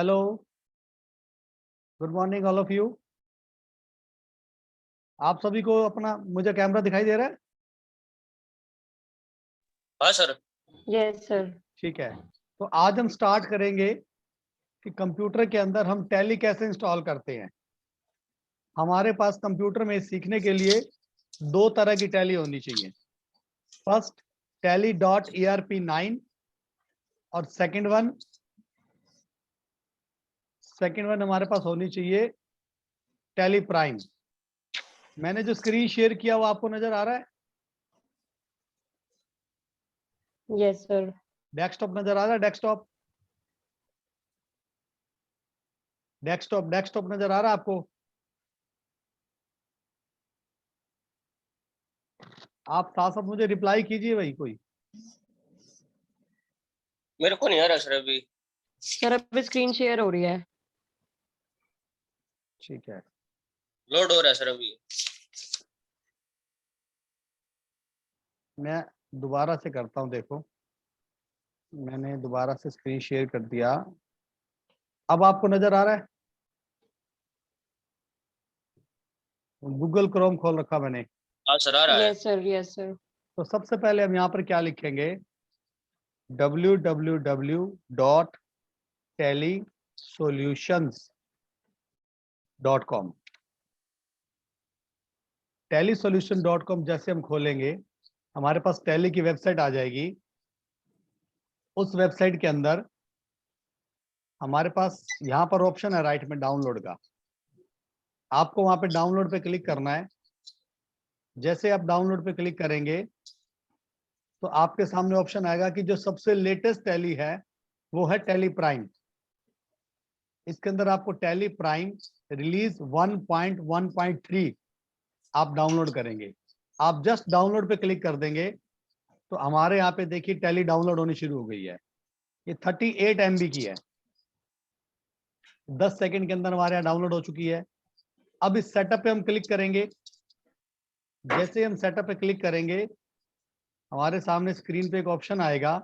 Hello, good morning all of you. आप सभी को अपना मुझे कैमरा दिखाई दे रहा है? हाँ सर। Yes sir. ठीक है, तो आज हम स्टार्ट करेंगे कि कंप्यूटर के अंदर हम टैली कैसे इंस्टॉल करते हैं। हमारे पास कंप्यूटर में सीखने के लिए दो तरह की टैली होनी चाहिए। फर्स्ट टैली .erp9 और सेकंड वन हमारे पास होनी चाहिए टैली प्राइम। मैंने जो स्क्रीन शेयर किया वो आपको नजर आ रहा है? Yes sir. डेस्कटॉप नजर आ रहा है? डेस्कटॉप नजर आ रहा है आपको? आप साथ साथ मुझे रिप्लाई कीजिए भाई कोई। मेरे को नहीं आ रहा सर अभी। सर अभी स्क्रीन शेयर हो रही है। ठीक है, लोड हो रहा है सर अभी। मैं दोबारा से करता हूं। देखो, मैंने दोबारा से स्क्रीन शेयर कर दिया। अब आपको नजर आ रहा है? गूगल क्रोम खोल रखा मैंने। हाँ सर आ रहा है। Yes sir, yes sir. तो सबसे पहले हम यहाँ पर क्या लिखेंगे? www.tellysolutions.com। tellysolution.com जैसे हम खोलेंगे हमारे पास टैली की वेबसाइट आ जाएगी। उस वेबसाइट के अंदर हमारे पास यहाँ पर ऑप्शन है राइट में डाउनलोड का। आपको वहां पे डाउनलोड पे क्लिक करना है। जैसे आप डाउनलोड पे क्लिक करेंगे तो आपके सामने ऑप्शन आएगा कि जो सबसे लेटेस्ट टैली है वो है टैली प्राइम। इसके अंदर आपको टैली प्राइम रिलीज 1.1.3 आप डाउनलोड करेंगे। आप जस्ट डाउनलोड पे क्लिक कर देंगे तो हमारे यहाँ पे देखिए टैली डाउनलोड होनी शुरू हो गई है। ये 38 MB की है। 10 सेकंड के अंदर हमारे यहाँ डाउनलोड हो चुकी है। अब इस सेटअप पे हम क्लिक करेंगे। जैसे हम सेटअप पे क्लिक करेंगे हमारे सामने स्क्रीन पे एक ऑप्शन आएगा।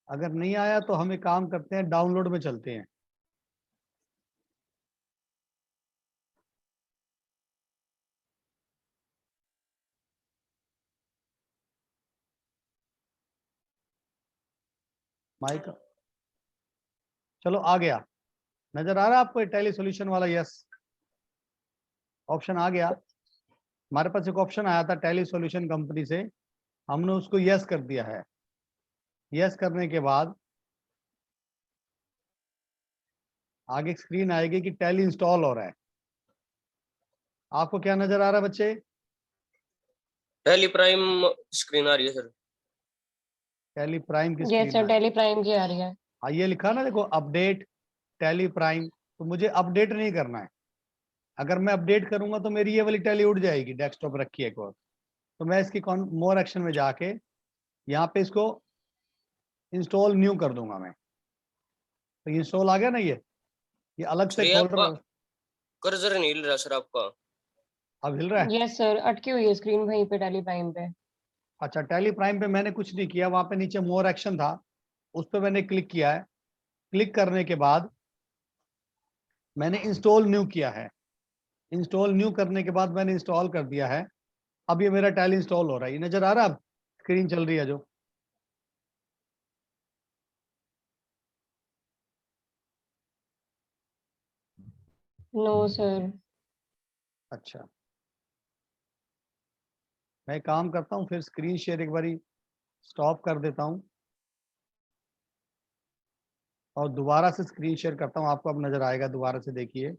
अगर नहीं आया तो हम एक काम करते हैं, डाउनलोड में चलते हैं। माइक, चलो आ गया। नजर आ रहा है आपको टैली सॉल्यूशन वाला? यस ऑप्शन आ गया। हमारे पास एक ऑप्शन आया था टैली सॉल्यूशन कंपनी से, हमने उसको यस कर दिया है। यस करने के बाद आगे स्क्रीन आएगी कि टैली इंस्टॉल हो रहा है। आपको क्या नजर आ रहा है बच्चे? टैली प्राइम स्क्रीन आ रही है सर। टैली प्राइम की यस स्क्रीन सर, आ रही टैली प्राइम की आ रही है। है। हाँ, ये लिखा ना, देखो अपडेट टैली प्राइम। तो मुझे अपडेट नहीं करना है। अगर मैं अपडेट करूंगा तो मेरी ये वाली टैली उड़ जाएगी, डेस्कटॉप रखी है एक और। तो मैं इसकी मोर एक्शन में जाके यहाँ पे इसको इंस्टॉल न्यू कर दूंगा मैं। तो इंस्टॉल आ गया ना। ये अलग से ये आपका फोल्डर कर्सर नहीं हिल रहा सर आपका। अब हिल रहा है। यस सर, अटकी हुई है स्क्रीन वहीं पे टैली प्राइम पे। अच्छा, टैली प्राइम पे मैंने कुछ नहीं किया, वहां पे नीचे मोर एक्शन था, उस पर मैंने क्लिक किया है। क्लिक करने के बाद मैंने इंस्टॉल न्यू किया है। इंस्टॉल न्यू करने के बाद मैंने इंस्टॉल कर दिया है। अब ये मेरा टैली इंस्टॉल हो रहा है। ये नजर आ रहा है? अब स्क्रीन चल रही है जो। No sir. अच्छा, मैं काम करता हूँ, फिर स्क्रीन शेयर एक बारी स्टॉप कर देता हूँ और दोबारा से स्क्रीन शेयर करता हूँ। आपको अब नजर आएगा। दोबारा से देखिए,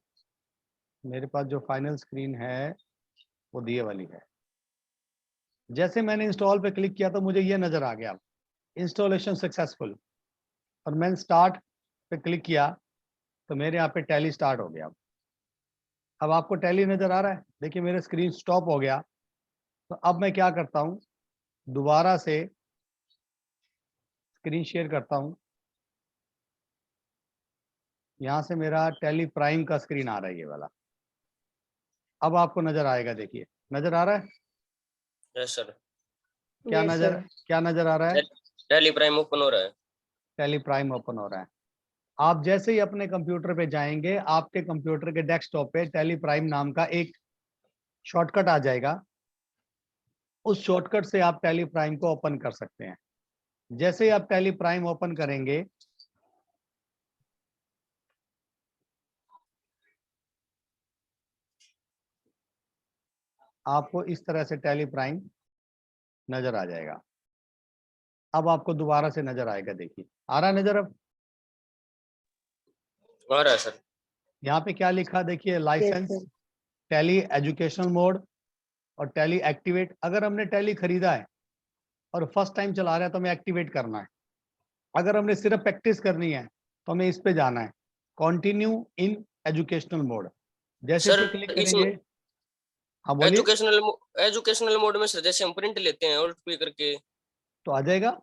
मेरे पास जो फाइनल स्क्रीन है वो दिए वाली है। जैसे मैंने इंस्टॉल पे क्लिक किया तो मुझे ये नजर आ गया, इंस्टॉलेशन सक्सेसफुल। और मैंने स्टार्ट पे क्लिक किया तो मेरे यहाँ पे टैली स्टार्ट हो गया। अब आपको टैली नजर आ रहा है? देखिए मेरे स्क्रीन स्टॉप हो गया। तो अब मैं क्या करता हूँ, दोबारा से स्क्रीन शेयर करता हूँ। यहाँ से मेरा टैली प्राइम का स्क्रीन आ रहा है ये वाला। अब आपको नजर आएगा, देखिए नजर आ रहा है? Yes sir. क्या Yes, नजर sir. क्या नजर आ रहा है? टैली प्राइम ओपन हो रहा है। टैली प्राइम ओपन हो रहा है। आप जैसे ही अपने कंप्यूटर पे जाएंगे, आपके कंप्यूटर के डेस्कटॉप पे टैली प्राइम नाम का एक शॉर्टकट आ जाएगा। उस शॉर्टकट से आप टैली प्राइम को ओपन कर सकते हैं। जैसे ही आप टैली प्राइम ओपन करेंगे, आपको इस तरह से टैली प्राइम नजर आ जाएगा। अब आपको दोबारा से नजर आएगा, देखिए आ रहा है नजर? अब आ रहा है सर। यहाँ पे क्या लिखा देखिए, Yes, licence, sir. Tally educational mode और टैली एक्टिवेट। अगर हमने टैली खरीदा है और फर्स्ट टाइम चला रहे हैं तो हमें एक्टिवेट करना है। अगर हमने सिर्फ प्रैक्टिस करनी है तो हमें इस पे जाना है, कंटिन्यू इन एजुकेशनल मोड। जैसे सर इसे क्लिक इसमें करेंगे, हाँ बोलिए, एजुकेशनल मोड में सर जैसे हम प्रिंट लेते हैं और पे करके तो आ जाएगा।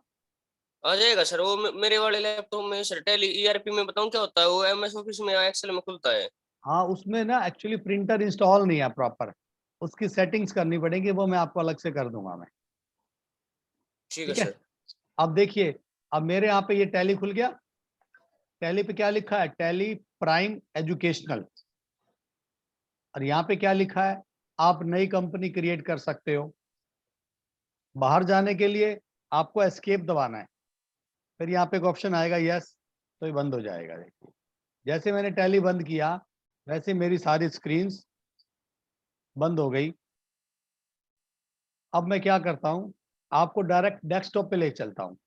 आ जाएगा सर। वो मेरे वाले लैपटॉप में सर टैली ईआरपी में बताऊं क्या होता है, वो एमएस ऑफिस में एक्सेल में खुलता है। हाँ, उसमें ना एक्चुअली प्रिंटर इंस्टॉल नहीं है प्रॉपर, उसकी सेटिंग्स करनी पड़ेगी, वो मैं आपको अलग से कर दूंगा मैं। ठीक है ठीक है, सर। अब देखिए, अब मेरे यहाँ पे ये टैली खुल गया। टैली पे क्या लिखा है? Tally prime educational. और यहाँ पे क्या लिखा है? आप नई कंपनी क्रिएट कर सकते हो। बाहर जाने के लिए आपको एस्केप दबाना है, फिर यहाँ पे एक ऑप्शन आएगा यस, तो ये बंद हो जाएगा। देखिए जैसे मैंने टैली बंद किया वैसे मेरी सारी स्क्रीन्स बंद हो गई। अब मैं क्या करता हूँ, आपको डायरेक्ट डेस्कटॉप पे ले चलता हूँ।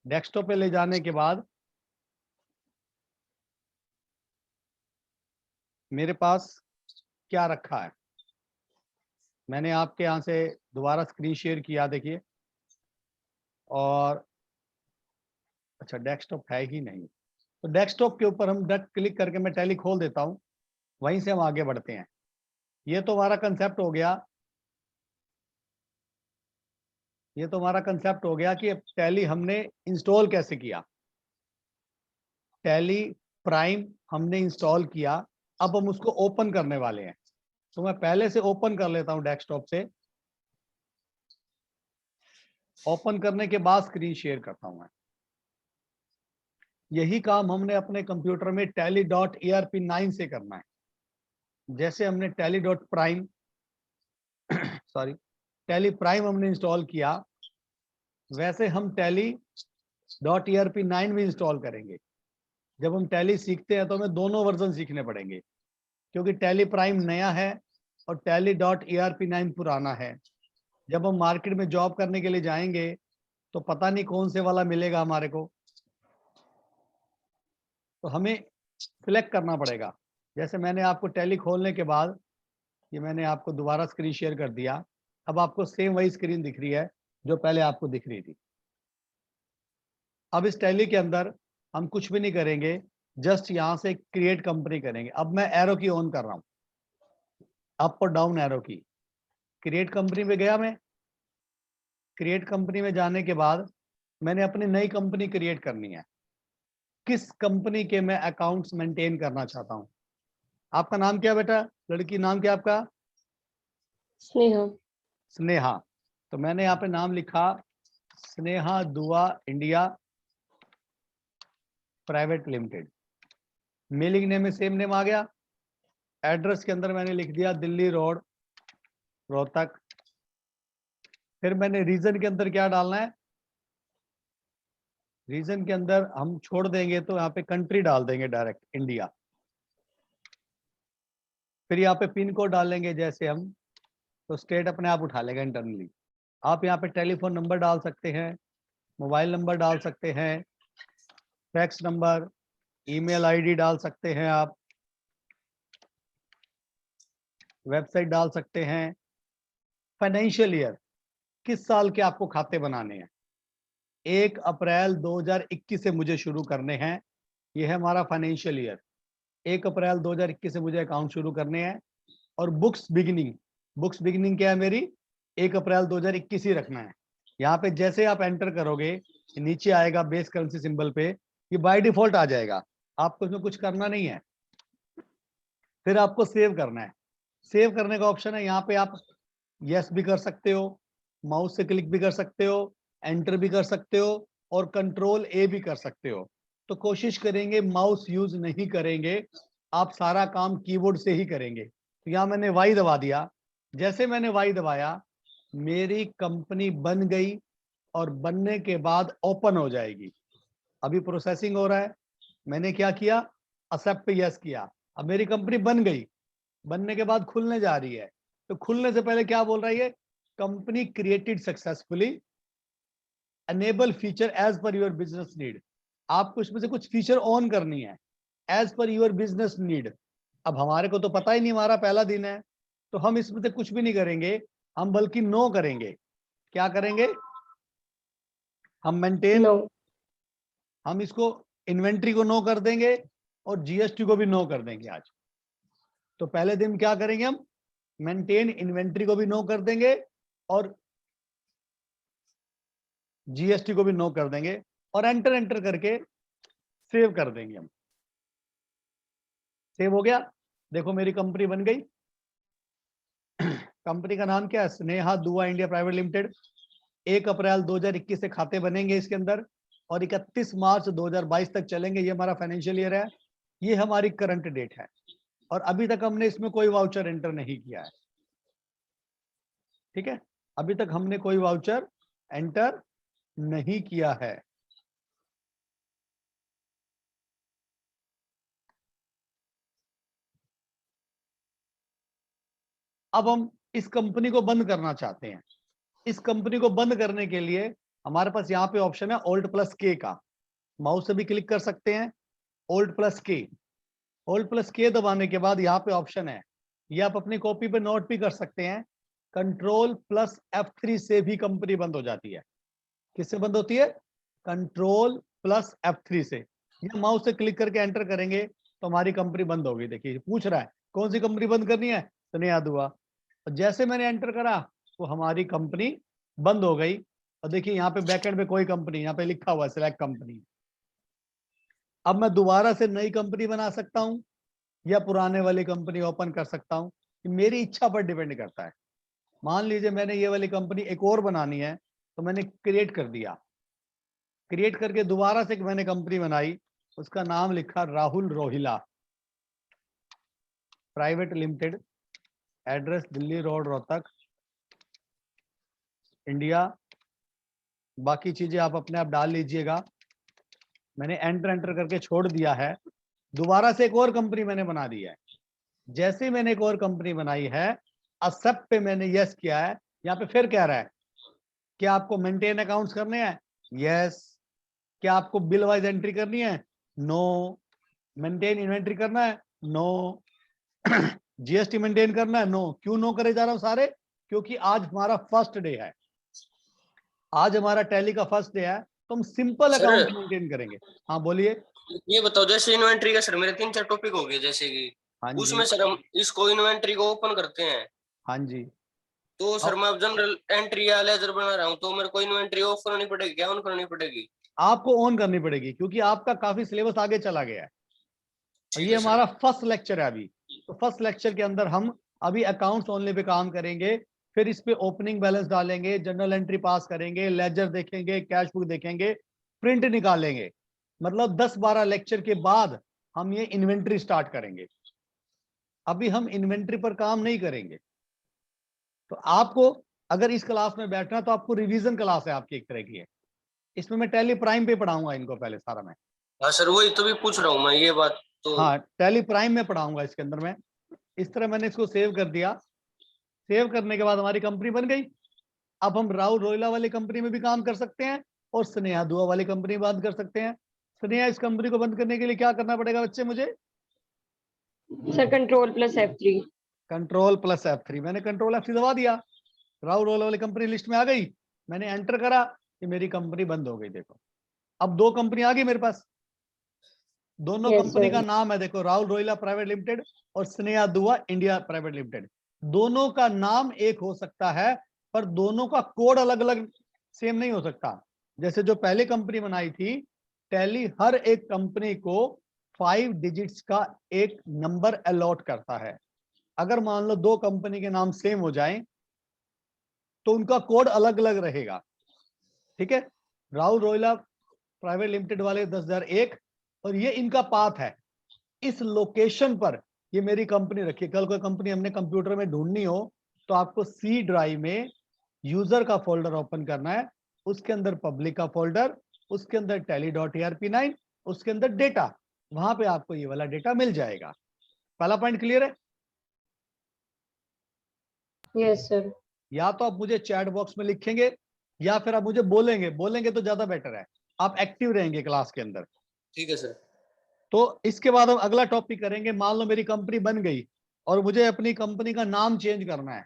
डेस्कटॉप पे ले जाने के बाद मेरे पास क्या रखा है, मैंने आपके यहाँ से दोबारा स्क्रीन शेयर किया, देखिए। और अच्छा, डेस्कटॉप है ही नहीं, तो डेस्कटॉप के ऊपर हम क्लिक करके मैं टैली खोल देता हूँ, वहीं से हम आगे बढ़ते हैं। ये तो हमारा कंसेप्ट हो गया, ये तो हमारा कंसेप्ट हो गया कि टैली हमने इंस्टॉल कैसे किया। टैली प्राइम हमने इंस्टॉल किया, अब हम उसको ओपन करने वाले हैं। तो मैं पहले से ओपन कर लेता हूं डेस्कटॉप से। ओपन करने के बाद स्क्रीन शेयर करता हूं मैं। यही काम हमने अपने कंप्यूटर में tally.erp9 से करना है। जैसे हमने tally.prime सॉरी टैली प्राइम हमने इंस्टॉल किया, वैसे हम tally.erp9 भी इंस्टॉल करेंगे। जब हम टैली सीखते हैं तो हमें दोनों वर्जन सीखने पड़ेंगे, क्योंकि टैली प्राइम नया है और tally.erp9 पुराना है। जब हम मार्केट में जॉब करने के लिए जाएंगे तो पता नहीं कौन से वाला मिलेगा हमारे को, तो हमें सिलेक्ट करना पड़ेगा। जैसे मैंने आपको टैली खोलने के बाद ये मैंने आपको दोबारा स्क्रीन शेयर कर दिया, अब आपको सेम वही स्क्रीन दिख रही है जो पहले आपको दिख रही थी। अब इस टैली के अंदर हम कुछ भी नहीं करेंगे, जस्ट यहाँ से क्रिएट कंपनी करेंगे। अब मैं एरो की ऑन कर रहा हूँ, अप और डाउन एरो की। क्रिएट कंपनी में गया मैं। क्रिएट कंपनी में जाने के बाद मैंने अपनी नई कंपनी क्रिएट करनी है। किस कंपनी के मैं अकाउंट्स मेंटेन करना चाहता हूँ। आपका नाम क्या बेटा? लड़की नाम क्या आपका? स्नेहा. स्नेहा। तो मैंने यहाँ पे नाम लिखा स्नेहा दुआ India private limited. Mailing name में सेम नेम आ गया। एड्रेस के अंदर मैंने लिख दिया दिल्ली रोड रोहतक। फिर मैंने रीजन के अंदर क्या डालना है, रीजन के अंदर हम छोड़ देंगे तो यहाँ पे कंट्री डाल देंगे डायरेक्ट इंडिया। फिर यहाँ पे पिन कोड डालेंगे जैसे हम, तो स्टेट अपने आप उठा लेगा इंटरनली। आप यहाँ पे टेलीफोन नंबर डाल सकते हैं, मोबाइल नंबर डाल सकते हैं, फैक्स नंबर, ईमेल आईडी डाल सकते हैं, आप वेबसाइट डाल सकते हैं। फाइनेंशियल ईयर, किस साल के आपको खाते बनाने हैं? 1 अप्रैल 2021 से मुझे शुरू करने हैं। यह है हमारा फाइनेंशियल ईयर। 1 अप्रैल 2021 से मुझे अकाउंट शुरू करने हैं। और बुक्स बिगिनिंग क्या है मेरी? 1 अप्रैल 2021 ही रखना है। यहाँ पे जैसे आप एंटर करोगे नीचे आएगा बेस करेंसी सिंबल पे, ये बाय डिफॉल्ट आ जाएगा। आपको इसमें कुछ करना नहीं है। फिर आपको सेव करना है। सेव करने का ऑप्शन है, यहाँ पे आप यस भी कर सकते हो, माउस से क्लिक भी कर सकते हो, एंटर भी कर सकते हो और कंट्रोल ए भी कर सकते हो। तो कोशिश करेंगे माउस यूज नहीं करेंगे, आप सारा काम कीबोर्ड से ही करेंगे। तो यहाँ मैंने वाई दबा दिया। जैसे मैंने वाई दबाया, मेरी कंपनी बन गई और बनने के बाद ओपन हो जाएगी। अभी प्रोसेसिंग हो रहा है। मैंने क्या किया, एक्सेप्ट पे यस किया। अब मेरी कंपनी बन गई, बनने के बाद खुलने जा रही है। तो खुलने से पहले क्या बोल रहा है ये, company created successfully, enable feature as per your business need. आपको इसमें से कुछ फीचर ऑन करनी है as per your business need. अब हमारे को तो पता ही नहीं, हमारा पहला दिन है, तो हम इसमें से कुछ भी नहीं करेंगे, हम बल्कि नो करेंगे। क्या करेंगे, हम मेंटेन, नो। हम इसको इन्वेंट्री को नो कर देंगे और जीएसटी को भी नो कर देंगे आज। तो पहले दिन क्या करेंगे, हम मेंटेन इन्वेंट्री को भी नो कर देंगे और जीएसटी को भी नो कर देंगे और एंटर एंटर करके सेव कर देंगे हम। सेव हो गया, देखो मेरी कंपनी बन गई। कंपनी का नाम क्या है, स्नेहा दुआ इंडिया प्राइवेट लिमिटेड। 1 अप्रैल 2021 से खाते बनेंगे इसके अंदर और 31 मार्च 2022 तक चलेंगे। ये हमारा फाइनेंशियल ईयर है, ये हमारी करंट डेट है और अभी तक हमने इसमें कोई वाउचर एंटर नहीं किया है। ठीक है, अभी तक हमने कोई वाउचर एंटर नहीं किया है। अब हम इस कंपनी को बंद करना चाहते हैं। इस कंपनी को बंद करने के लिए हमारे पास यहाँ पे ऑप्शन है Alt+K का। माउस से भी क्लिक कर सकते हैं, Alt+K। Alt+K दबाने के बाद यहाँ पे ऑप्शन है, ये आप अपनी कॉपी पे नोट भी कर सकते हैं, Ctrl+F3 से भी कंपनी बंद हो जाती है। किससे बंद होती है, Ctrl+F3 से। या माउस से क्लिक करके एंटर करेंगे तो हमारी कंपनी बंद होगी। देखिए पूछ रहा है कौन सी कंपनी बंद करनी है, स्नेहा दुआ। और जैसे मैंने एंटर करा तो हमारी कंपनी बंद हो गई। और देखिए यहाँ पे बैकएंड में कोई कंपनी, यहाँ पे लिखा हुआ है सिलेक्ट कंपनी। अब मैं दोबारा से नई कंपनी बना सकता हूँ या पुराने वाली कंपनी ओपन कर सकता हूँ, मेरी इच्छा पर डिपेंड करता है। मान लीजिए मैंने ये वाली कंपनी एक और बनानी है तो मैंने क्रिएट कर दिया। क्रिएट करके दोबारा से मैंने कंपनी बनाई, उसका नाम लिखा Rahul Rohila private limited, address Delhi road Rohtak India. बाकी चीजें आप अपने आप डाल लीजिएगा। मैंने एंटर एंटर करके छोड़ दिया है। दोबारा से एक और कंपनी मैंने बना दी है। जैसे ही मैंने एक और कंपनी बनाई है, एक्सेप्ट पे मैंने यस किया है। यहाँ पे फिर कह रहा है क्या आपको मेंटेन अकाउंट्स करने हैं, यस। क्या आपको बिल वाइज एंट्री करनी है, नो। मेंटेन इन्वेंट्री करना है, नो। जीएसटी मेंटेन करना है, नो। क्यों नो करे जा रहा हूं सारे, क्योंकि आज हमारा फर्स्ट डे है, आज हमारा टैली का फर्स्ट डे है, तो हम सिंपल सर, अकाउंट मेंटेन करेंगे। हाँ बोलिए। ये बताओ, जैसे इन्वेंट्री का सर मेरे 3-4 टॉपिक हो गए, जैसे कि हाँ जी, उसमें सर हम इसको इन्वेंट्री को ओपन करते हैं, हाँ जी। तो सर अब मैं अब जनरल एंट्री या लेजर बना रहा हूँ, तो मेरे को इन्वेंट्री ऑफ करनी पड़ेगी क्या ऑन करनी पड़ेगी? आपको ऑन करनी पड़ेगी क्योंकि आपका काफी सिलेबस आगे चला गया है और ठीक ये है सर। हमारा फर्स्ट लेक्चर है अभी। तो फर्स्ट लेक्चर के अंदर हम अभी अकाउंट्स ओनली पे काम करेंगे, फिर इस पे ओपनिंग बैलेंस डालेंगे, जनरल एंट्री पास करेंगे, लेजर देखेंगे, कैश बुक देखेंगे, प्रिंट निकालेंगे। मतलब 10-12 लेक्चर के बाद हम ये इन्वेंट्री स्टार्ट करेंगे। अभी हम इन्वेंट्री पर काम नहीं करेंगे। तो आपको अगर इस क्लास में बैठना तो आपको रिवीजन क्लास है आपकी एक तरह की है। इसमें मैं टैली प्राइम पे पढ़ाऊंगा इनको पहले सारा मैं। हाँ सर, वही तो भी पूछ रहा हूँ मैं ये बात तो। हाँ टैली प्राइम में पढ़ाऊंगा इसके अंदर मैं। इस तरह मैंने इसको सेव कर दिया। सेव करने के बाद हमारी कंपनी बन गई। अब हम राहुल रोहिला वाली कंपनी में भी काम कर सकते हैं और स्नेहा दुआ वाली कंपनी बंद कर सकते हैं। स्नेहा, इस कंपनी को बंद करने के लिए क्या करना पड़ेगा बच्चे मुझे? Sir Ctrl+F3। Ctrl+F3। मैंने Ctrl+F3 दबा दिया, राहुल रोहिला वाली कंपनी लिस्ट में आ गई। मैंने एंटर करा कि मेरी कंपनी बंद हो गई। देखो अब 2 कंपनी आ गई मेरे पास। दोनों Yes, कंपनी का sir. नाम है, देखो, राहुल रोहिला प्राइवेट लिमिटेड और स्नेहा दुआ इंडिया प्राइवेट लिमिटेड। दोनों का नाम एक हो सकता है पर दोनों का कोड अलग अलग सेम नहीं हो सकता। जैसे जो पहले कंपनी बनाई थी, टैली हर एक कंपनी को 5 डिजिट्स का एक नंबर अलॉट करता है। अगर मान लो 2 कंपनी के नाम सेम हो जाएं तो उनका कोड अलग अलग रहेगा। ठीक है, राहुल रोयला प्राइवेट लिमिटेड वाले 10,001 और ये इनका पाथ है। इस लोकेशन पर ये मेरी कंपनी रखी है। कल कोई कंपनी हमने कंप्यूटर में ढूंढनी हो तो आपको सी ड्राइव में यूजर का फोल्डर ओपन करना है, उसके अंदर पब्लिक का फोल्डर, उसके अंदर tally.erp9, उसके अंदर डेटा, वहां पे आपको ये वाला डेटा मिल जाएगा। पहला पॉइंट क्लियर है? Yes sir. या तो आप मुझे चैट बॉक्स में लिखेंगे या फिर आप मुझे बोलेंगे तो ज्यादा बेटर है, आप एक्टिव रहेंगे क्लास के अंदर। ठीक है सर। तो इसके बाद हम अगला टॉपिक करेंगे। मान लो मेरी कंपनी बन गई और मुझे अपनी कंपनी का नाम चेंज करना है,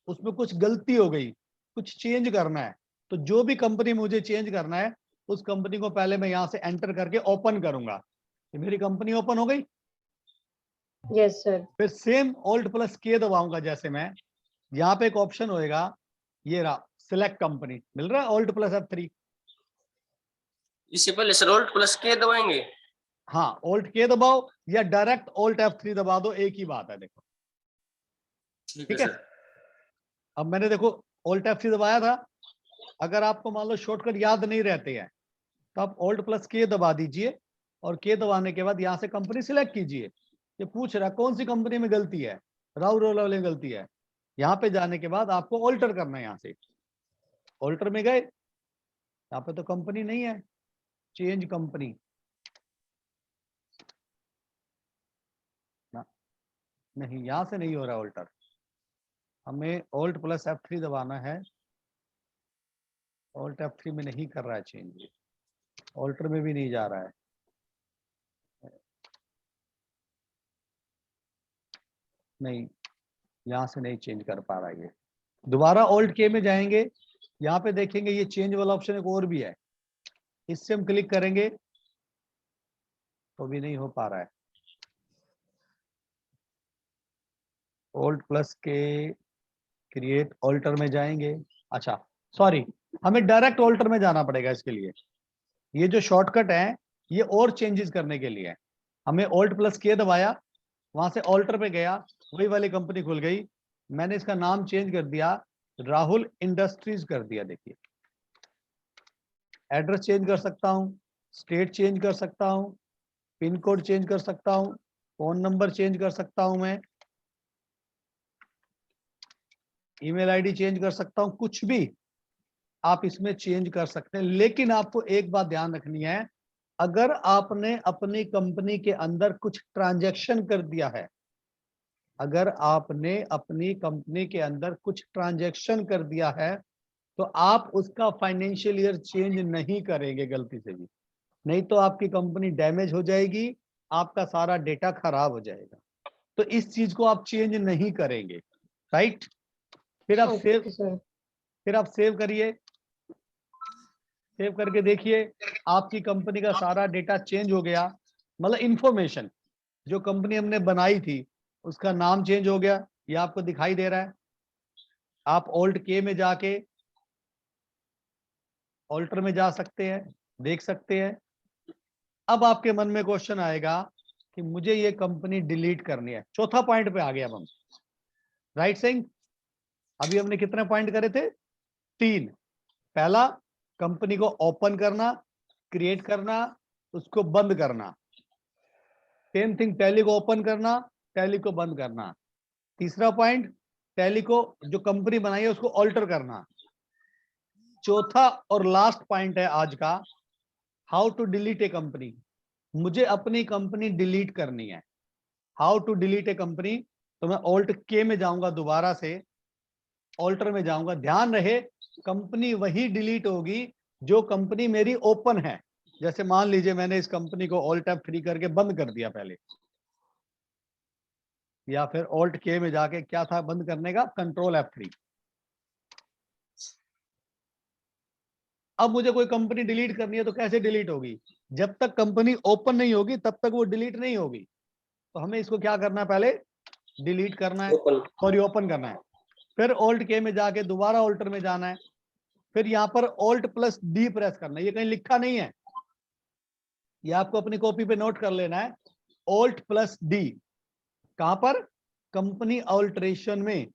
उसमें कुछ गलती हो गई, कुछ चेंज करना है, तो जो भी कंपनी मुझे चेंज करना है उस कंपनी को पहले मैं यहां से एंटर करके ओपन करूंगा। ये मेरी कंपनी ओपन हो गई। Yes sir. फिर सेम Alt+K दबाऊंगा। जैसे मैं यहाँ पे एक ऑप्शन होएगा, ये रहा सिलेक्ट कंपनी, मिल रहा है Alt+F3। इससे पहले सर Alt+K दबाएंगे? हाँ, Alt+K दबाओ या डायरेक्ट Alt+F3 दबा दो, एक ही बात है। देखो ठीक है सर। अब मैंने देखो Alt+F3 दबाया था। अगर आपको मान लो शॉर्टकट याद नहीं रहते हैं तो आप Alt+K दबा दीजिए और K दबाने के बाद यहाँ से कंपनी सिलेक्ट कीजिए। ये पूछ रहा है कौन सी कंपनी में गलती है, राहुल रोयला में गलती है। यहाँ पे जाने के बाद आपको ऑल्टर करना है। यहाँ से ऑल्टर में गए, यहाँ पे तो कंपनी नहीं है, चेंज कंपनी ना, नहीं यहाँ से नहीं हो रहा ऑल्टर, हमें Alt+F3 दबाना है। Alt+F3 में नहीं कर रहा है चेंज, ऑल्टर में भी नहीं जा रहा है। नहीं, यहाँ से नहीं चेंज कर पा रहा है। ये दोबारा Alt+K में जाएंगे, यहाँ पे देखेंगे ये चेंज वाला ऑप्शन एक और भी है, इससे हम क्लिक करेंगे तो भी नहीं हो पा रहा है। Alt+K क्रिएट ऑल्टर में जाएंगे। अच्छा सॉरी, हमें डायरेक्ट ऑल्टर में जाना पड़ेगा इसके लिए। ये जो शॉर्टकट है ये और चेंजेस करने के लिए है। हमें Alt+K दबाया, वहां से ऑल्टर पे गया, वही वाली कंपनी खुल गई। मैंने इसका नाम चेंज कर दिया, राहुल इंडस्ट्रीज कर दिया। देखिए एड्रेस चेंज कर सकता हूँ, स्टेट चेंज कर सकता हूँ, पिन कोड चेंज कर सकता हूँ, फोन नंबर चेंज कर सकता हूँ, मैं ईमेल आईडी चेंज कर सकता हूँ, कुछ भी आप इसमें चेंज कर सकते हैं। लेकिन आपको एक बात ध्यान रखनी है, अगर आपने अपनी कंपनी के अंदर कुछ ट्रांजैक्शन कर दिया है, अगर आपने अपनी कंपनी के अंदर कुछ ट्रांजैक्शन कर दिया है तो आप उसका फाइनेंशियल ईयर चेंज नहीं करेंगे गलती से भी, नहीं तो आपकी कंपनी डैमेज हो जाएगी, आपका सारा डेटा खराब हो जाएगा। तो इस चीज को आप चेंज नहीं करेंगे, राइट? फिर आप ओके सर। सेव करिए, सेव करके देखिए आपकी कंपनी का सारा डेटा चेंज हो गया। मतलब इंफॉर्मेशन जो कंपनी हमने बनाई थी उसका नाम चेंज हो गया, ये आपको दिखाई दे रहा है। आप Alt+K में जाके ऑल्टर में जा सकते हैं, देख सकते हैं। अब आपके मन में क्वेश्चन आएगा कि मुझे ये कंपनी डिलीट करनी है। चौथा पॉइंट पे आ गया हम, राइट सिंह? अभी हमने कितने पॉइंट करे थे? 3। पहला, कंपनी को ओपन करना, क्रिएट करना, उसको बंद करना। सेम थिंग, टैली को ओपन करना, टैली को बंद करना। तीसरा पॉइंट, टैली को जो कंपनी बनाई है उसको ऑल्टर करना। चौथा और लास्ट पॉइंट है आज का, how to delete a company. मुझे अपनी कंपनी डिलीट करनी है। How to delete a company, तो मैं Alt+K में जाऊंगा, दोबारा से ऑल्टर में जाऊंगा। ध्यान रहे कंपनी वही डिलीट होगी जो कंपनी मेरी ओपन है। जैसे मान लीजिए मैंने इस कंपनी को Alt+F3 करके बंद कर दिया पहले, या फिर Alt+K में जाके क्या था बंद करने का, Ctrl+F3। अब मुझे कोई कंपनी डिलीट करनी है तो कैसे डिलीट होगी? जब तक कंपनी ओपन नहीं होगी तब तक वो डिलीट नहीं होगी। तो हमें इसको क्या करना है, पहले डिलीट करना है, सॉरी ओपन करना है। फिर Alt+K में जाके दोबारा ऑल्टर में जाना है, फिर यहाँ पर Alt+D प्रेस करना है। ये कहीं लिखा नहीं है, ये आपको अपनी कॉपी पे नोट कर लेना है। Alt+D। कहां पर? कंपनी ऑल्ट्रेशन में,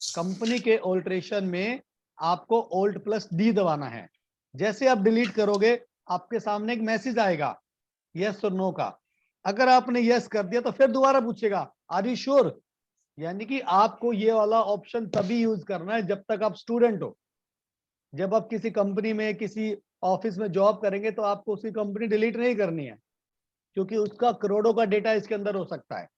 कंपनी के ऑल्ट्रेशन में आपको Alt+D दबाना है। जैसे आप डिलीट करोगे आपके सामने एक मैसेज आएगा यस और नो का। अगर आपने यस कर दिया तो फिर दोबारा पूछेगा आर यू श्योर, यानी कि आपको ये वाला ऑप्शन तभी यूज करना है जब तक आप स्टूडेंट हो। जब आप किसी कंपनी में, किसी ऑफिस में जॉब करेंगे तो आपको उसकी कंपनी डिलीट नहीं करनी है, क्योंकि उसका करोड़ों का डेटा इसके अंदर हो सकता है।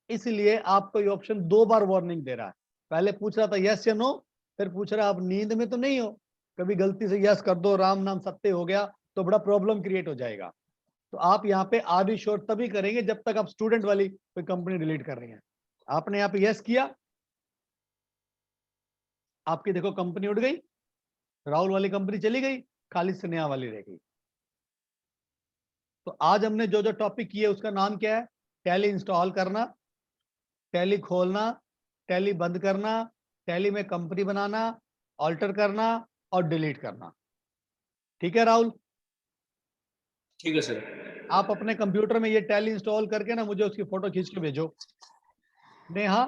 इसलिए आपको ये ऑप्शन 2 बार वार्निंग दे रहा है। पहले पूछ रहा था यस या नो, फिर पूछ रहा है आप नींद में तो नहीं हो, कभी गलती से यस कर दो, राम नाम सत्य हो गया तो बड़ा प्रॉब्लम क्रिएट हो जाएगा। तो आप यहाँ पे आर यू श्योर तभी करेंगे जब तक आप स्टूडेंट वाली कोई कंपनी डिलीट कर रही है। आपने यहाँ पे यस किया, आपकी देखो कंपनी उड़ गई, राहुल वाली कंपनी चली गई, खाली स्नेहा वाली रह गई। तो आज हमने जो जो टॉपिक किए उसका नाम क्या है? टैली इंस्टॉल करना, टैली खोलना, टैली बंद करना, टैली में कंपनी बनाना, ऑल्टर करना और डिलीट करना। ठीक है राहुल? ठीक है सर। आप अपने कंप्यूटर में ये टैली इंस्टॉल करके ना मुझे उसकी फोटो खींच के भेजो। Neha,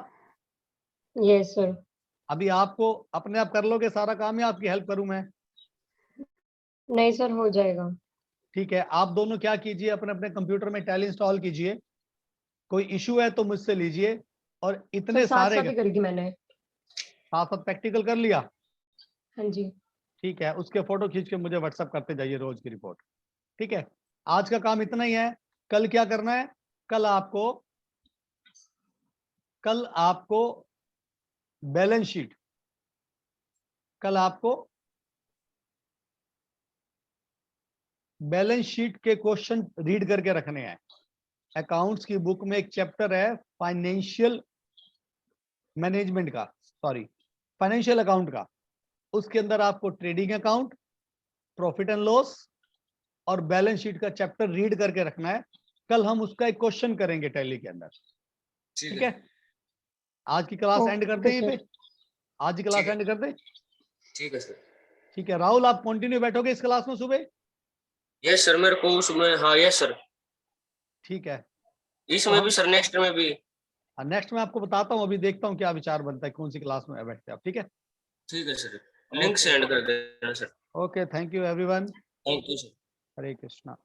yes sir. अभी आपको अपने आप कर लोगे सारा काम या आपकी हेल्प करूं मैं? नहीं सर, हो जाएगा। ठीक है, आप दोनों क्या कीजिए, अपने अपने कंप्यूटर में टैली इंस्टॉल कीजिए। कोई इशू है तो मुझसे लीजिए। और इतने सर साथ सारे साथ ही करी थी मैंने। साथ साथ प्रैक्टिकल कर लिया? हाँ जी। ठीक है, उसके फोटो खींच के मुझे व्हाट्सएप करते जाइए रोज की रिपोर्ट। ठीक है, आज का काम इतना ही है। कल क्या करना है? कल आपको बैलेंस शीट, कल आपको बैलेंस शीट के क्वेश्चन रीड करके रखने हैं। अकाउंट्स की बुक में एक चैप्टर है फाइनेंशियल मैनेजमेंट का, सॉरी फाइनेंशियल अकाउंट का। उसके अंदर आपको trading account, profit and loss और बैलेंस शीट का चैप्टर रीड करके रखना है। कल हम उसका एक क्वेश्चन करेंगे टैली के अंदर। ठीक है, आज की क्लास एंड कर ओके दें सर। पे? आज की क्लास ठीक है। एंड कर दें? ठीक है सर। ठीक है राहुल, आप कंटिन्यू बैठोगे इस क्लास में सुबह? यस सर, मेरे को उसमें, हाँ यस सर, ठीक है, इसमें भी सर, नेक्स्ट में भी। नेक्स्ट मैं आपको बताता हूँ, अभी देखता हूँ क्या विचार बनता है, कौन सी क्लास में बैठते हैं आप। ठीक है, ठीक है सर, लिंक सेंड कर देना sir. Okay, thank you everyone, thank you sir. Hare Krishna.